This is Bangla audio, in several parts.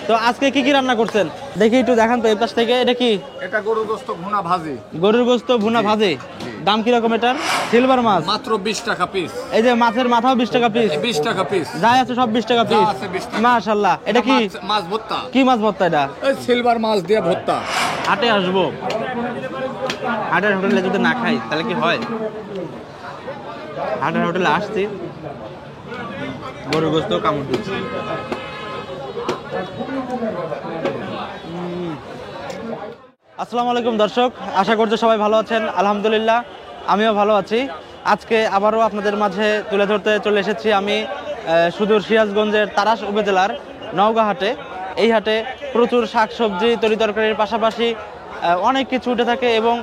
তো আজকে কি কি রান্না করছেন দেখি একটু দেখান তো এই পাশ থেকে। এটা কি? এটা গরুর গোশত ভুনা ভাজি। গরুর গোশত ভুনা ভাজি। দাম কি রকম এটার? সিলভার মাছ মাত্র 20 টাকা পিস। এই যে মাছের মাথাও 20 টাকা পিস। 20 টাকা পিস। যাই আছে সব 20 টাকা পিস। মাশাআল্লাহ। এটা কি মাছ ভর্তা? কি মাছ ভর্তা এটা? এই সিলভার মাছ দিয়ে ভর্তা। হাটে আসবো, হাটের হোটেলে যদি না খাই তাহলে কি হয়? হাটের হোটেলে আসছি, গরুর গোশত কামড় দিচ্ছি। আসসালামু আলাইকুম দর্শক, আশা করছি সবাই ভালো আছেন। আলহামদুলিল্লাহ আমিও ভালো আছি। আজকে আবারও আপনাদের মাঝে তুলে ধরতে চলে এসেছি আমি সুদূর সিরাজগঞ্জের তারাস উপজেলার নওগাঁ হাটে। এই হাটে প্রচুর শাকসবজি, তরি তরকারির পাশাপাশি অনেক কিছু উঠে থাকে এবং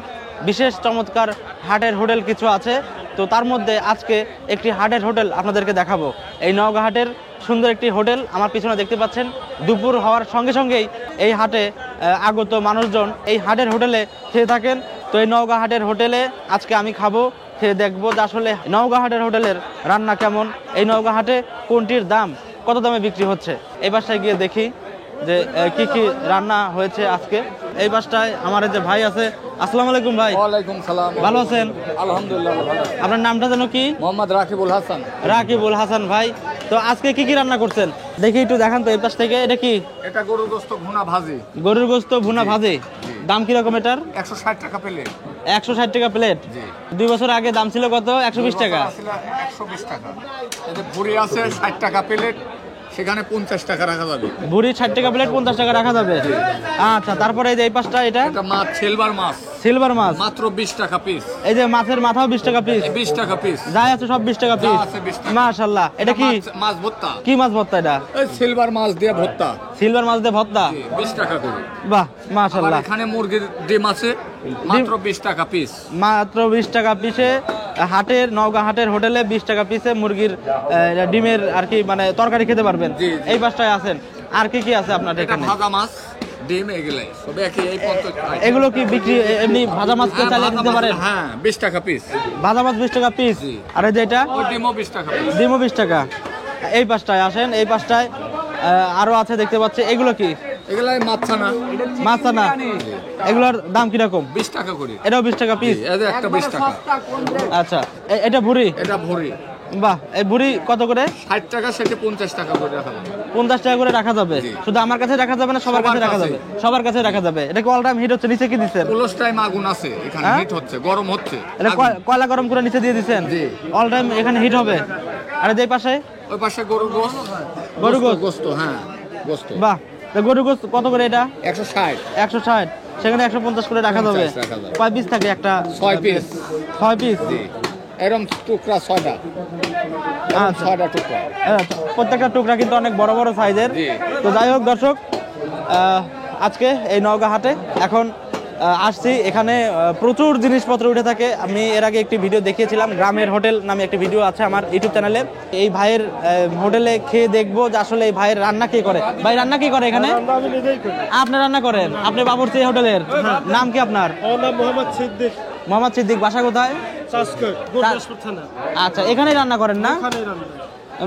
বিশেষ চমৎকার হাটের হোটেল কিছু আছে। তো তার মধ্যে আজকে একটি হাটের হোটেল আপনাদেরকে দেখাবো। এই নওগাঁ হাটের সুন্দর একটি হোটেল আমার পিছনে দেখতে পাচ্ছেন। দুপুর হওয়ার সঙ্গে সঙ্গেই এই হাটে আগত মানুষজন এই হাটের হোটেলে খেয়ে থাকেন। তো এই নওগাঁ হাটের হোটেলে আজকে আমি খাবো, খেয়ে দেখবো যে আসলে নওগাঁ হাটের হোটেলের রান্না কেমন, এই নওগাঁ হাটে কোনটির দাম কত দামে বিক্রি হচ্ছে। এই বাসায় গিয়ে দেখি যে কি কি রান্না হয়েছে আজকে। এই বাসটায় আমার যে ভাই আছে। আসসালামু আলাইকুম ভাই। ওয়ালাইকুম সালাম। ভালো আছেন? আলহামদুলিল্লাহ ভালো। আপনার নামটা যেন কি? মোহাম্মদ রাকিবুল হাসান। রাকিবুল হাসান ভাই। তো আজকে কি কি রান্না করছেন দেখি একটু দেখান তো এই পাশ থেকে। এটা কি? এটা গরুর গোশত ভুনা ভাজি। গরুর গোশত ভুনা ভাজি। দাম কি রকম এটার? 160 টাকা প্লেট। 160 টাকা প্লেট। 2 বছর আগে দাম ছিল কত? 120 টাকা। 120 টাকা। এই যে ভুড়ি আছে 60 টাকা প্লেট, সেখানে 50 টাকা রাখা যাবে। ভুড়ি 60 টাকা প্লেট, 50 টাকা রাখা যাবে। আচ্ছা, তারপরে এই যে এই পাশটা এটা মাছ সিলভার মাছ। সিলভার মাছ মাত্র 20 টাকা পিস। এই যে মাছের মাথাও 20 টাকা পিস। 20 টাকা পিস। যাই আছে সব 20 টাকা পিস। মাশাআল্লাহ। এটা কি মাছ ভর্তা? কি মাছ ভর্তা এটা? এই সিলভার মাছ দিয়ে ভর্তা। সিলভার মাছ দিয়ে ভর্তা। 20 টাকা করে। বাহ মাশাআল্লাহ। এখানে মুরগির ডিম আছে মাত্র 20 টাকা পিস। মাত্র 20 টাকা পিসে হাটের নওগাঁ হাটের হোটেলে 20 টাকা পিসে মুরগির ডিমের আর কি মানে তরকারি খেতে পারবেন। এই পাশটায় আছেন। আর কি কি আছে আপনার এখানে? ভাজা মাছ, ডিম, এগুলাই সব একই। এই 50। এগুলো কি বিক্রি এমনি ভাজা মাছ কে চালিয়ে দিতে পারেন? হ্যাঁ 20 টাকা পিস। ভাজা মাছ 20 টাকা পিস। আর এই যে এটা ওই ডিমও 20 টাকা পিস। ডিমও 20 টাকা। এই পাশটায় আসেন, এই পাশটায় আরো আছে দেখতে পাচ্ছি। এগুলো কি? এগুলাই মাছছানা। মাছছানা। এগুলোর দাম কি রকম? 20 টাকা করে। এটাও 20 টাকা পিস। এই যে একটা 20 টাকা। আচ্ছা, এটা ভুড়ি? এটা ভুড়ি। বাহ, এই ভুড়ি কত করে? 60 টাকা, সেটা 50 টাকা করে রাখা যাবে। 50 টাকা করে রাখা যাবে। শুধু আমার কাছে রাখা যাবে না, সবার কাছে রাখা যাবে? সবার কাছে রাখা যাবে। এটা কি অল টাইম হিট হচ্ছে? নিচে কি দিচ্ছেন? উলস টাইম আগুন আছে এখানে, হিট হচ্ছে, গরম হচ্ছে। এটা কয়লা গরম করে নিচে দিয়ে দিচ্ছেন? অল টাইম এখানে হিট হবে। আর এই পাশে? ওই পাশে গরুর গোশত। গরুর গোশত, হ্যাঁ গোশত। বাহ, গরুর গোশত কত করে এটা? 160। 160। সেখানে 150 করে রাখা যাবে। কয় পিস থাকে একটা? 6 পিস। 6 পিস। এরকম টুকরা 6টা। আচ্ছা, 6টা টুকরা। প্রত্যেকটা টুকরা কিন্তু অনেক বড় বড় সাইজের। তো যাই হোক দর্শক, আজকে এই নওগাঁ হাটে এখন আসছি। এখানে প্রচুর জিনিসপত্র উঠে থাকে। আমি এর আগে একটি ভিডিও দেখিয়েছিলাম, গ্রামের হোটেল নামে একটি ভিডিও আছে আমার ইউটিউব চ্যানেলে। এই ভাইয়ের হোটেলে খেয়ে দেখবো যে আসলে এই ভাইয়ের রান্না কে করে। ভাই রান্না কি করে এখানে? আপনি রান্না করেন? আপনি বাবুর্চি হোটেলের? নাম কি আপনার? মোহাম্মদ সিদ্দিক। মোহাম্মদ সিদ্দিক। বাসা কোথায়? আচ্ছা, এখানেই রান্না করেন না?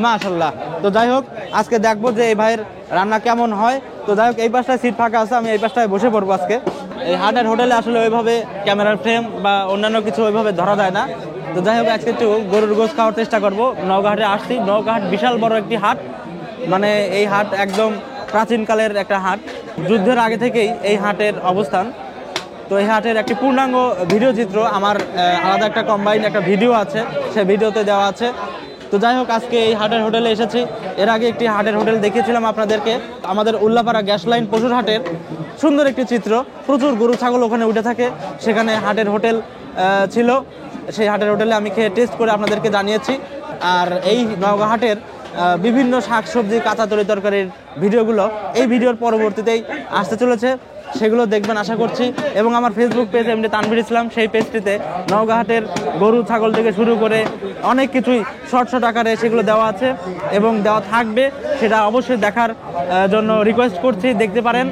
মাশাআল্লাহ। তো যাই হোক, আজকে দেখবো যে এই ভাইয়ের রান্না কেমন হয়। তো যাই হোক, এই পাশটায় সিট ফাঁকা আছে, আমি এই পাশটায় বসে পড়বো আজকে। এই হাটের হোটেলে আসলে ওইভাবে ক্যামেরার ফ্রেম বা অন্যান্য কিছু ওইভাবে ধরা যায় না। তো যাই হোক, আজকে একটু গরুর গোশত খাওয়ার চেষ্টা করবো। নওগাঁ হাটে আসছি। নওগাঁ হাট বিশাল বড় একটি হাট। মানে এই হাট একদম প্রাচীনকালের একটা হাট। যুদ্ধের আগে থেকেই এই হাটের অবস্থান। তো এই হাটের একটি পূর্ণাঙ্গ ভিডিও চিত্র আমার আলাদা একটা কম্বাইন একটা ভিডিও আছে, সেই ভিডিওতে দেওয়া আছে। তো যাই হোক, আজকে এই হাটের হোটেলে এসেছি। এর আগে একটি হাটের হোটেল দেখিয়েছিলাম আপনাদেরকে, আমাদের উল্লাপাড়া গ্যাস লাইন পশুর হাটের। সুন্দর একটি চিত্র, প্রচুর গরু ছাগল ওখানে উঠে থাকে। সেখানে হাটের হোটেল ছিল, সেই হাটের হোটেলে আমি খেয়ে টেস্ট করে আপনাদেরকে জানিয়েছি। আর এই নওগাঁ হাটের বিভিন্ন শাকসবজি, কাঁচা তরি তরকারির ভিডিওগুলো এই ভিডিওর পরবর্তীতেই আসতে চলেছে, সেগুলো দেখবেন আশা করছি। এবং আমার ফেসবুক পেজ এমনি তানভীর ইসলাম, সেই পেজটিতে নওগাঁ হাটের গরু ছাগল থেকে শুরু করে অনেক কিছুই শর্ট শর্ট আকারে সেগুলো দেওয়া আছে এবং দেওয়া থাকবে। সেটা অবশ্যই দেখার জন্য রিকোয়েস্ট করছি, দেখতে পারেন।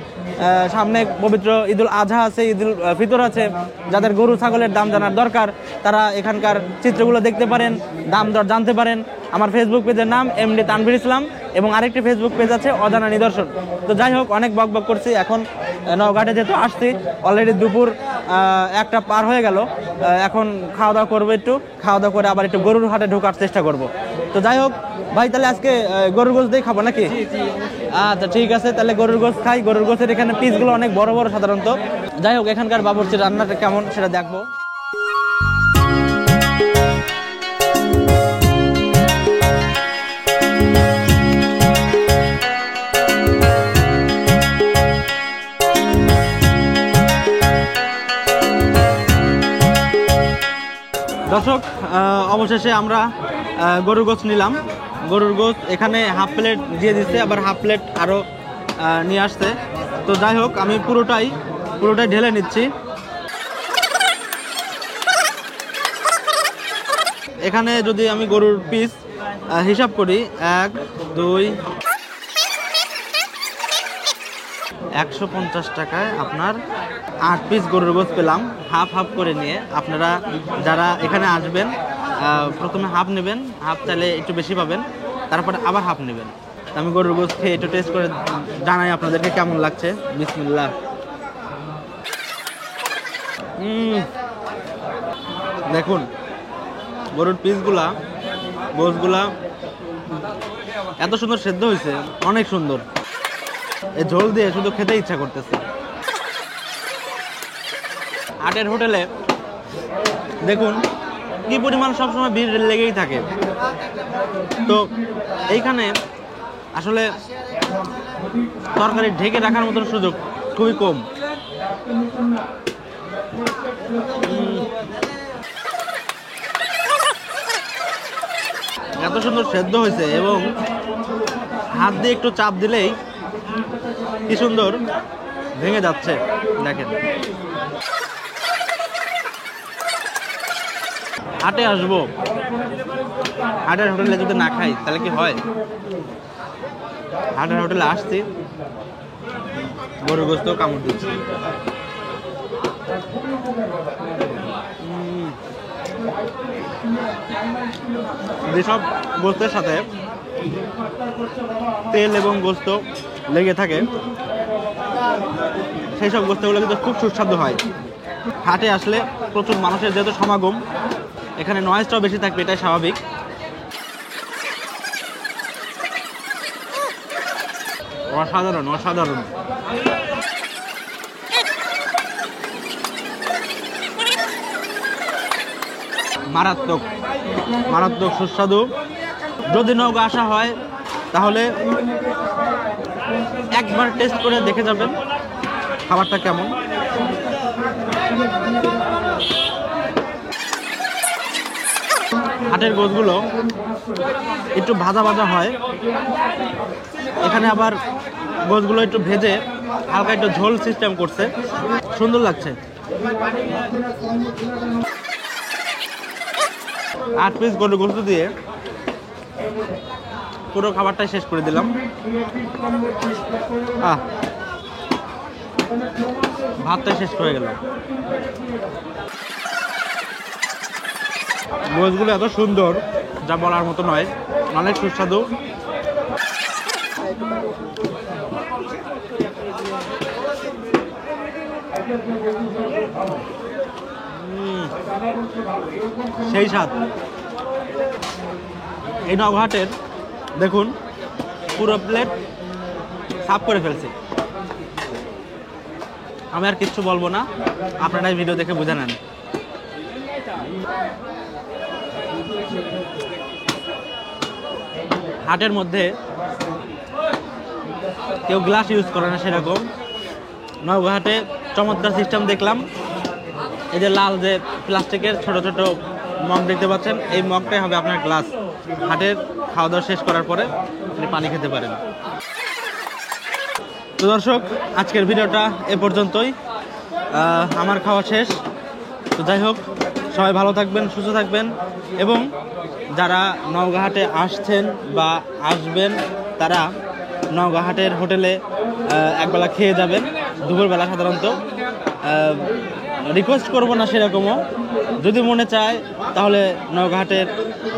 সামনে পবিত্র ঈদুল আজহা আছে, ঈদুল ফিতর আছে। যাদের গরু ছাগলের দাম জানার দরকার তারা এখানকার চিত্রগুলো দেখতে পারেন, দাম দর জানতে পারেন। আমার ফেসবুক পেজের নাম এমডি তানভীর ইসলাম এবং আরেকটি ফেসবুক পেজ আছে অজানা নিদর্শন। তো যাই হোক, অনেক বকবক করছি। এখন নওঘাটে যেহেতু আসছি, অলরেডি দুপুর 1টা পার হয়ে গেল। এখন খাওয়া দাওয়া করবো, একটু খাওয়া দাওয়া করে আবার একটু গরুর হাটে ঢোকার চেষ্টা করব। তো যাই হোক ভাই, তাহলে আজকে গরুর গোশত দিয়ে খাবো নাকি? আচ্ছা ঠিক আছে, তাহলে গরুর গোশত খাই। গরুর গোশতের এখানে পিসগুলো অনেক বড় বড় সাধারণত। যাই হোক, এখানকার বাবুর্চির রান্নাটা কেমন সেটা দেখবো। দর্শক, অবশেষে আমরা গরুর গোশত নিলাম। গরুর গোশত এখানে হাফ প্লেট দিয়ে দিচ্ছে, আবার হাফ প্লেট আরও নিয়ে আসছে। তো যাই হোক, আমি পুরোটাই ঢেলে নিচ্ছি। এখানে যদি আমি গরুর পিস হিসাব করি, 1 2 150 টাকায় আপনার 8 পিস গরুর গোশত পেলাম, হাফ হাফ করে নিয়ে। আপনারা যারা এখানে আসবেন প্রথমে হাফ নেবেন, হাফ চাইলে একটু বেশি পাবেন, তারপরে আবার হাফ নেবেন। আমি গরুর গোশত খেয়ে একটু টেস্ট করে জানাই আপনাদেরকে কেমন লাগছে। বিসমিল্লাহ। দেখুন গরুর পিসগুলা, গোশতগুলা এত সুন্দর সেদ্ধ হয়েছে, অনেক সুন্দর। এই ঝোল দিয়ে শুধু খেতে ইচ্ছা করতেছে। হাটের হোটেলে দেখুন কি পরিমাণ সবসময় ভিড় লেগেই থাকে। তো এইখানে আসলে তরকারি ঢেকে রাখার মতন সুযোগ খুবই কম। এত সুন্দর সেদ্ধ হয়েছে এবং হাত দিয়ে একটু চাপ দিলেই কি সুন্দর ভেঙে যাচ্ছে। দেখেন, হাটে আসবো, হাটের হোটেলে যদি না খাই তাহলে কি হয়? হাটের হোটেলে আসছি, গরুর গোশত কামড় দিচ্ছি। যেসব গোশতের সাথে তেল এবং গোশত লেগে থাকে সেই সব গোশতগুলো কিন্তু খুব সুস্বাদু হয়। হাটে আসলে প্রচুর মানুষের যেহেতু সমাগম, এখানে নয়েজটাও বেশি থাকবে, এটাই স্বাভাবিক। অসাধারণ অসাধারণ। মারাত্মক মারাত্মক সুস্বাদু। যদি নওগাঁ আসা হয় তাহলে একবার টেস্ট করে দেখে যাবেন খাবারটা কেমন। হাটের গোশতগুলো একটু ভাজা ভাজা হয়, এখানে আবার গোশতগুলো একটু ভেজে হালকা একটু ঝোল সিস্টেম করছে, সুন্দর লাগছে। 8 পিস গরুর গোশত দিয়ে পুরো খাবারটাই শেষ করে দিলাম। ভাতটাই শেষ করে গেল। গোশতগুলো এত সুন্দর যা বলার মতো নয়, অনেক সুস্বাদু। সেই স্বাদ। এই নওঘাটের দেখুন পুরো প্লেট সাফ করে ফেলছি। আমি আর কিচ্ছু বলবো না, আপনারাই ভিডিও দেখে বুঝে নেন। হাটের মধ্যে কেউ গ্লাস ইউজ করে না সেরকম। নওঘাটে চমৎকার সিস্টেম দেখলাম। এই যে লাল যে প্লাস্টিকের ছোট ছোট মগ দেখতে পাচ্ছেন, এই মগটাই হবে আপনার গ্লাস। হাটের খাওয়া দাওয়া শেষ করার পরে আপনি পানি খেতে পারেন। তো দর্শক, আজকের ভিডিওটা এ পর্যন্তই। আমার খাওয়া শেষ। তো যাই হোক, সবাই ভালো থাকবেন, সুস্থ থাকবেন এবং যারা নওগাঁ হাটে আসছেন বা আসবেন তারা নওগাঁ হাটের হোটেলে একবেলা খেয়ে যাবেন, দুপুরবেলা সাধারণত। রিকোয়েস্ট করবো না সেরকমও, যদি মনে চায় তাহলে নওগাঁ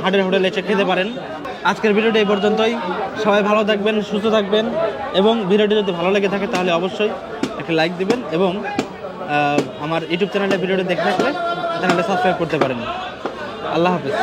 হাটের হোটেলে এসে খেতে পারেন। আজকের ভিডিওটি এই পর্যন্তই। সবাই ভালো থাকবেন, সুস্থ থাকবেন, এবং ভিডিওটি যদি ভালো লেগে থাকে তাহলে অবশ্যই একটা লাইক দিবেন, এবং আমার ইউটিউব চ্যানেলে ভিডিওটি দেখে থাকলে চ্যানেলটা সাবস্ক্রাইব করতে পারেন। আল্লাহ হাফেজ।